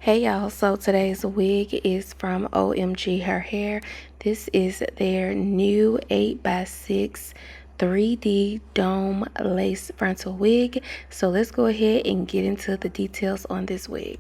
Hey y'all, so today's wig is from OMG Her Hair. This is their new 8x6 3D dome lace frontal wig. So let's go ahead and get into the details on this wig.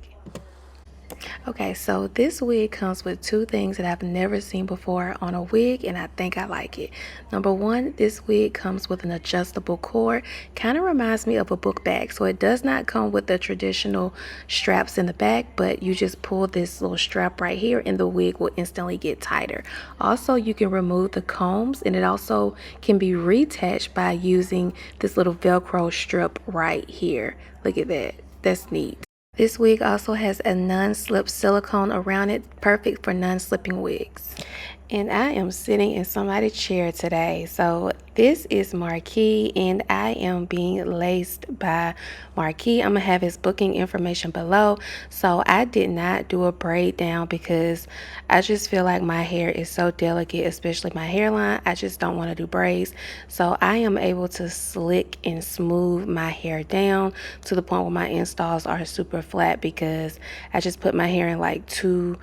Okay, so this wig comes with two things that I've never seen before on a wig, and I think I like it. Number one, this wig comes with an adjustable cord. Kind of reminds me of a book bag. So it does not come with the traditional straps in the back, but you just pull this little strap right here and the wig will instantly get tighter. Also, you can remove the combs, and it also can be reattached by using this little Velcro strip right here. Look at that. That's neat. This wig also has a non-slip silicone around it, perfect for non-slipping wigs. And I am sitting in somebody's chair today. So this is Marquis, and I am being laced by Marquis. I'm gonna have his booking information below. So I did not do a braid down because I just feel like my hair is so delicate, especially my hairline. I just don't want to do braids. So I am able to slick and smooth my hair down to the point where my installs are super flat because I just put my hair in like two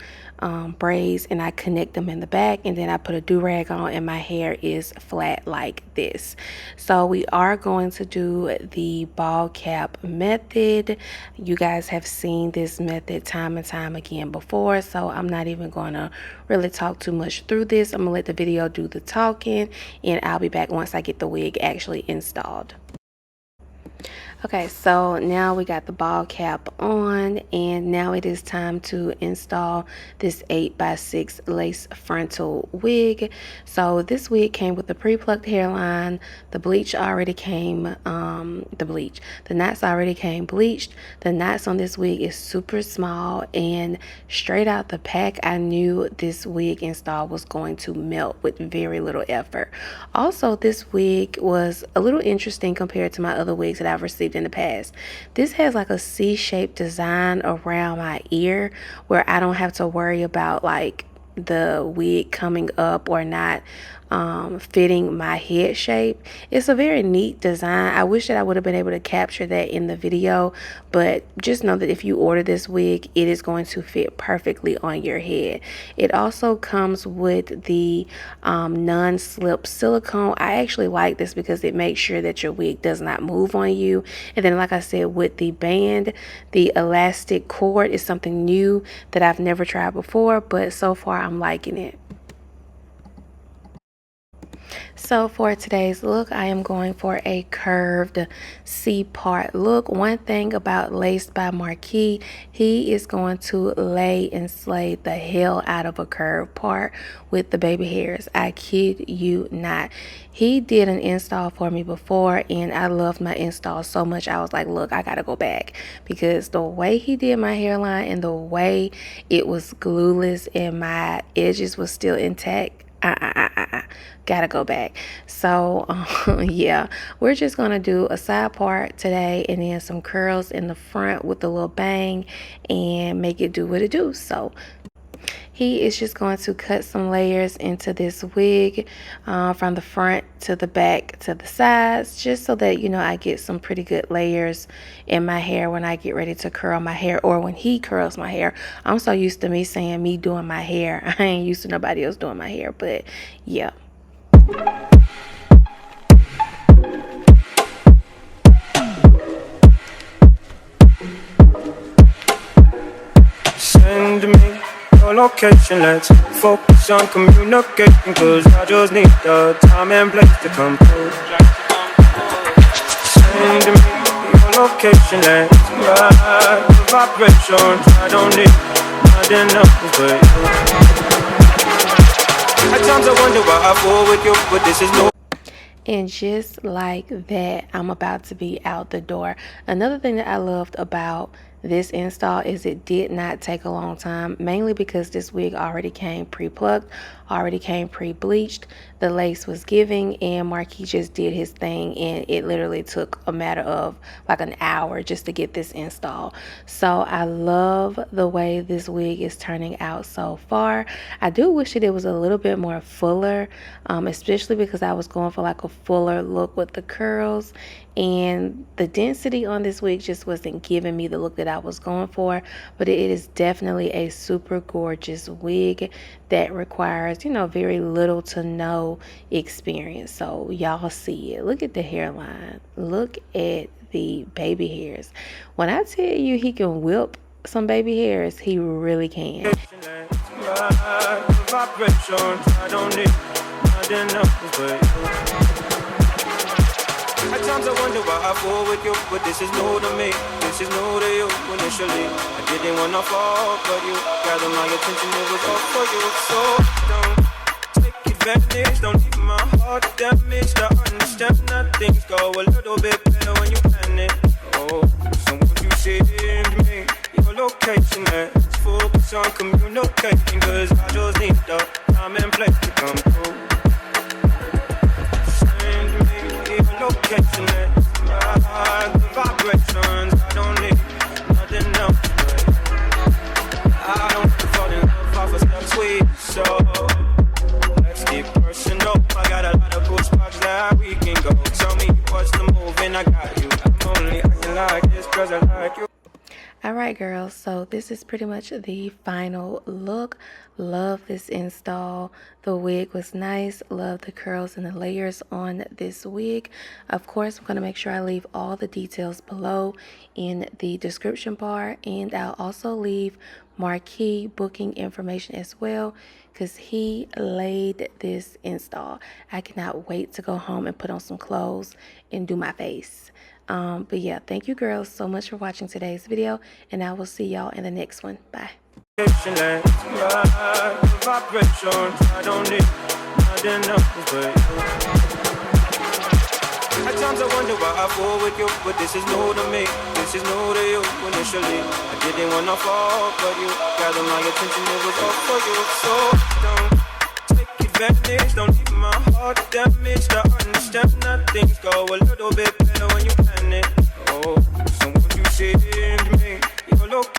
braids and I connect them in the back, and then I put a do-rag on and my hair is flat like this. So we are going to do the ball cap method. You guys have seen this method time and time again before, so I'm not even going to really talk too much through this. I'm gonna let the video do the talking, and I'll be back once I get the wig actually installed. Okay, so now we got the ball cap on, and now it is time to install this 8x6 lace frontal wig. So this wig came with the pre-plucked hairline. The bleach already came, the knots already came bleached. The knots on this wig is super small, and straight out the pack, I knew this wig install was going to melt with very little effort. Also, this wig was a little interesting compared to my other wigs that I've received in the past. This has like a C-shaped design around my ear where I don't have to worry about like the wig coming up or not fitting my head shape. It's a very neat design. I wish that I would have been able to capture that in the video, but just know that if you order this wig, it is going to fit perfectly on your head. It also comes with the non-slip silicone. I actually like this because it makes sure that your wig does not move on you. And then, like I said, with the band, the elastic cord is something new that I've never tried before, but so far I'm liking it. So for today's look, I am going for a curved C-part look. One thing about Laced by Marquis, he is going to lay and slay the hell out of a curved part with the baby hairs. I kid you not. He did an install for me before, and I loved my install so much. I was like, look, I gotta go back, because the way he did my hairline and the way it was glueless and my edges was still intact, gotta go back. So yeah, we're just gonna do a side part today and then some curls in the front with a little bang and make it do what it do. So he is just going to cut some layers into this wig from the front to the back to the sides, just so that, you know, I get some pretty good layers in my hair when I get ready to curl my hair, or when he curls my hair. I'm so used to me saying me doing my hair. I ain't used to nobody else doing my hair, but yeah. Send me your location, let's focus on communicating, cause I just need the time and place to come through. Send me your location, let's ride the vibrations. I don't need nothing else but you. At times I wonder why I fall with you, but this is no. And just like that, I'm about to be out the door. Another thing that I loved about this install is it did not take a long time, mainly because this wig already came pre-plucked, already came pre-bleached. The lace was giving, and Marquis just did his thing, and it literally took a matter of like an hour just to get this install. So I love the way this wig is turning out so far. I do wish that it was a little bit more fuller, especially because I was going for like a fuller look with the curls, and the density on this wig just wasn't giving me the look that I was going for. But it is definitely a super gorgeous wig that requires, you know, very little to no experience. So y'all see it. Look at the hairline. Look at the baby hairs. When I tell you he can whip some baby hairs, he really can. At times I wonder why I fall with you, but this is new to me, this is new to you. Initially, I didn't wanna fall, but you gathered my attention, it was all for you. So don't take advantage, don't leave my heart damaged. I understand that things go a little bit better when you plan it. Oh, so won't you send me your location, let's focus on communicating, cause I just need the time and place to come through. Location, the vibrations. I don't need nothing else, but I don't fall in love off a step sweet. So let's keep personal. I got a lot of cool spots that we can go. Tell me what's the move, and I got you. I'm only acting like this cause I like you. Alright girls, so this is pretty much the final look. Love this install. The wig was nice. Love the curls and the layers on this wig. Of course, I'm going to make sure I leave all the details below in the description bar, and I'll also leave Marquis booking information as well, because he laid this install. I cannot wait to go home and put on some clothes and do my face. But yeah, thank you girls so much for watching today's video, and I will see y'all in the next one. Bye. I don't need nothing else but you. At times I wonder why I fall with you, but this is new to me, this is new to you. Initially, I didn't wanna fall, but you gathered my attention, it was all for you. So don't take advantage, don't leave my heart damaged. I understand that things go a little bit better when you plan